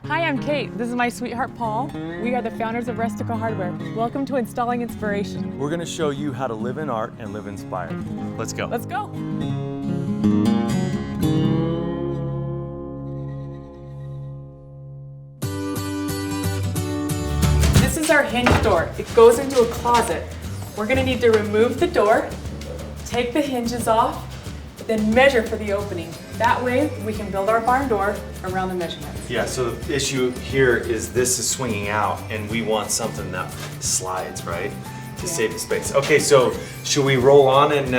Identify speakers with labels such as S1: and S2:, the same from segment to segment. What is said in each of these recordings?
S1: Hi, I'm Kate. This is my sweetheart, Paul. We are the founders of Rustica Hardware. Welcome to Installing Inspiration.
S2: We're going to show you how to live in art and live inspired. Let's go.
S1: Let's go. This is our hinge door. It goes into a closet. We're going to need to remove the door, take the hinges off, then measure for the opening. That way we can build our barn door around the measurements.
S2: Yeah, so the issue here is this is swinging out and we want something that slides, right? To save the space. Okay, so should we roll on and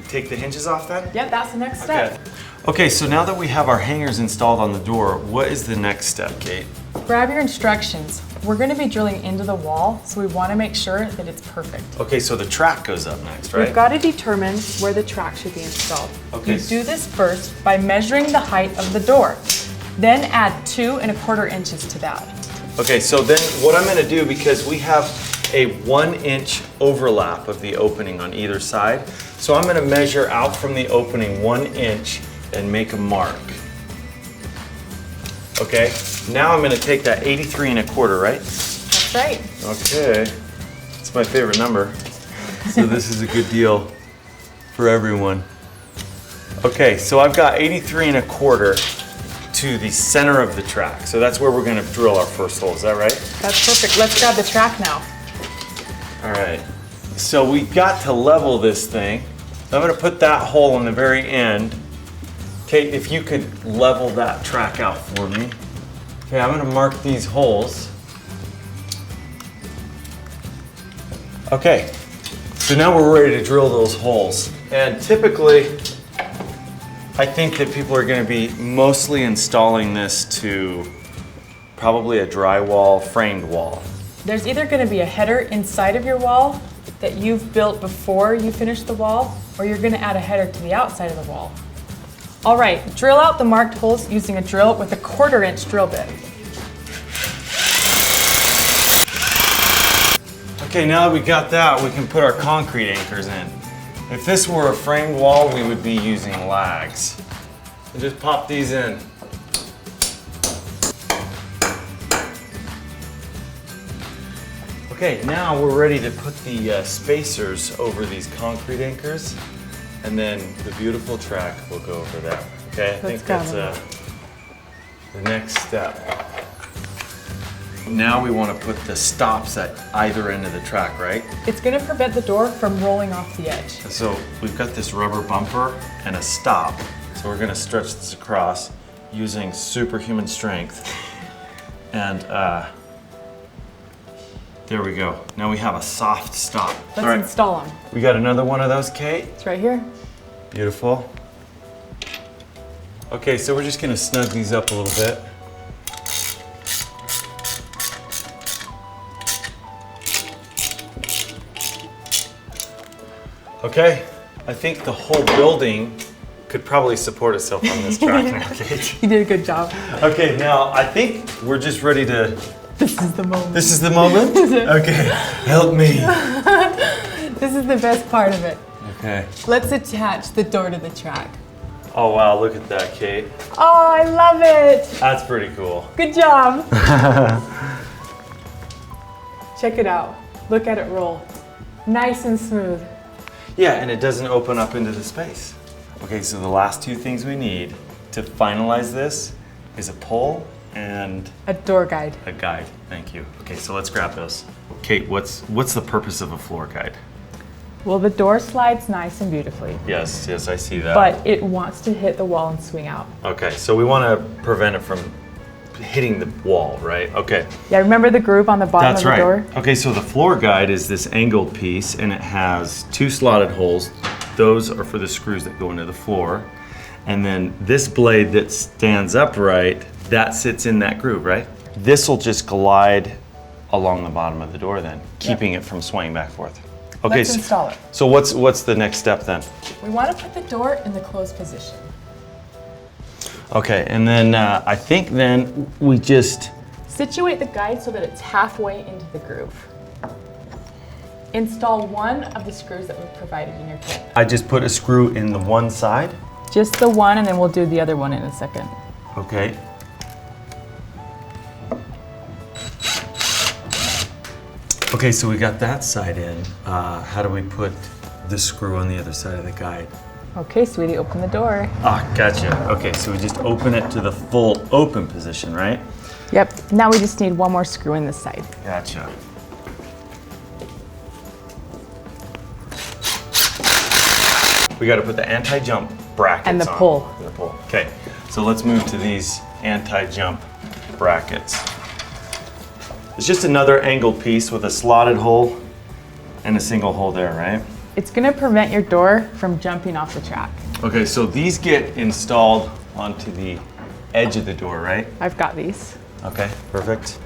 S2: take the hinges off then?
S1: Yep, that's the next step.
S2: Okay, so now that we have our hangers installed on the door, what is the next step, Kate?
S1: Grab your instructions. We're going to be drilling into the wall, so we want to make sure that it's perfect.
S2: Okay, so the track goes up next, right?
S1: We've got to determine where the track should be installed.
S2: Okay.
S1: You do this first by measuring the height of the door. Then add 2 1/4 inches to that.
S2: Okay, so then what I'm going to do, because we have a 1-inch overlap of the opening on either side, so I'm going to measure out from the opening 1 inch and make a mark. Okay, now I'm going to take that 83 1/4, right?
S1: That's right.
S2: Okay, it's my favorite number, so this is a good deal for everyone. Okay, so I've got 83 1/4 to the center of the track, so that's where we're going to drill our first hole. Is that right?
S1: That's perfect. Let's grab the track now.
S2: All right, so we got to level this thing. I'm going to put that hole in the very end. Kate, if you could level that track out for me. Okay, I'm going to mark these holes. Okay, so now we're ready to drill those holes. And typically, I think that people are going to be mostly installing this to probably a drywall framed wall.
S1: There's either going to be a header inside of your wall that you've built before you finish the wall, or you're going to add a header to the outside of the wall. All right, drill out the marked holes using a drill with a 1/4 inch drill bit.
S2: Okay, now that we got that, we can put our concrete anchors in. If this were a framed wall, we would be using lags. So just pop these in. Okay, now we're ready to put the spacers over these concrete anchors, and then the beautiful track will go over there. Okay, I think that's the next step. Now we want to put the stops at either end of the track, right?
S1: It's going to prevent the door from rolling off the edge.
S2: So we've got this rubber bumper and a stop. So we're going to stretch this across using superhuman strength. And there we go. Now we have a soft stop.
S1: Let's install them.
S2: We got another one of those, Kate?
S1: It's right here.
S2: Beautiful. Okay, so we're just going to snug these up a little bit. Okay, I think the whole building could probably support itself on this track now, Kate.
S1: You did a good job.
S2: Okay, now I think we're just ready to...
S1: This is the moment.
S2: This is the moment? Okay, help me.
S1: This is the best part of it.
S2: Okay.
S1: Let's attach the door to the track.
S2: Oh wow, look at that, Kate.
S1: Oh, I love it.
S2: That's pretty cool.
S1: Good job. Check it out. Look at it roll. Nice and smooth.
S2: Yeah, and it doesn't open up into the space. Okay, so the last 2 things we need to finalize this is a pole and
S1: a door guide.
S2: A guide. Thank you. Okay, so let's grab those. Kate, what's the purpose of a floor guide?
S1: Well, the door slides nice and beautifully.
S2: Yes, I see that.
S1: But it wants to hit the wall and swing out.
S2: Okay, so we want to prevent it from hitting the wall, right? Okay.
S1: Yeah, remember the groove on the bottom of the door?
S2: Okay, so the floor guide is this angled piece and it has 2 slotted holes. Those are for the screws that go into the floor. And then this blade that stands upright, that sits in that groove, right? This will just glide along the bottom of the door then, keeping it from swaying back and forth. Okay,
S1: let's install it.
S2: So what's the next step then?
S1: We want to put the door in the closed position.
S2: Okay, and then I think then we just...
S1: Situate the guide so that it's halfway into the groove. Install one of the screws that we've provided in your kit.
S2: I just put a screw in the one side?
S1: Just the one, and then we'll do the other one in a second.
S2: Okay. Okay, so we got that side in. How do we put the screw on the other side of the guide?
S1: Okay, sweetie, open the door.
S2: Ah, gotcha. Okay, so we just open it to the full open position, right?
S1: Yep, now we just need one more screw in this side.
S2: Gotcha. We got to put the anti-jump brackets
S1: And the
S2: on.
S1: pull.
S2: And the pull. Okay, so let's move to these anti-jump brackets. It's just another angled piece with a slotted hole and a single hole there, right?
S1: It's gonna prevent your door from jumping off the track.
S2: Okay, so these get installed onto the edge of the door, right?
S1: I've got these.
S2: Okay, perfect.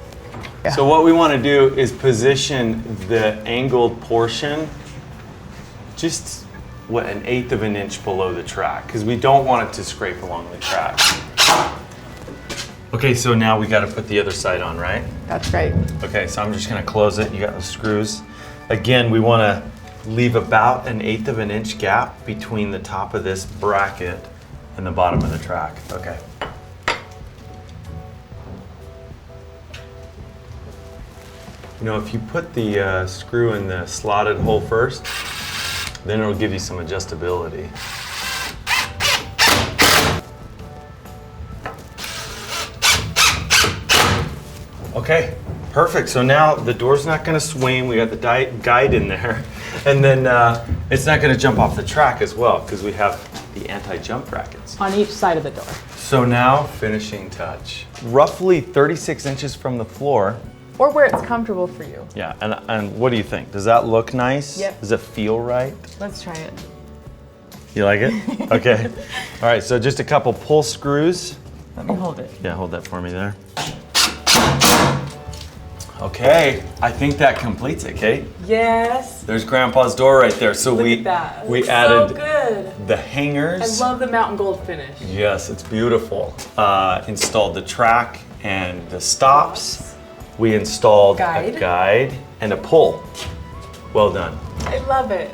S1: Yeah.
S2: So what we want to do is position the angled portion just, what, 1/8 of an inch below the track, because we don't want it to scrape along the track. Okay, so now we got to put the other side on, right?
S1: That's right.
S2: Okay, so I'm just going to close it. You got the screws. Again, we want to leave about 1/8 of an inch gap between the top of this bracket and the bottom of the track. Okay. You know, if you put the screw in the slotted hole first, then it'll give you some adjustability. Okay, perfect. So now the door's not going to swing. We got the guide in there. And then it's not going to jump off the track as well because we have the anti-jump brackets.
S1: On each side of the door.
S2: So now, finishing touch. Roughly 36 inches from the floor.
S1: Or where it's comfortable for you.
S2: Yeah, and what do you think? Does that look nice?
S1: Yep.
S2: Does it feel right?
S1: Let's try it.
S2: You like it? Okay. All right, so just a couple pull screws.
S1: Let me hold it.
S2: Yeah, hold that for me there. Okay, I think that completes it, Kate.
S1: Yes.
S2: There's Grandpa's door right there. So
S1: Look
S2: we
S1: at that.
S2: we
S1: It's
S2: added
S1: so good.
S2: the hangers.
S1: I love the mountain gold finish.
S2: Yes, it's beautiful. Installed the track and the stops. We installed
S1: Guide.
S2: a guide and a pull. Well done.
S1: I love it.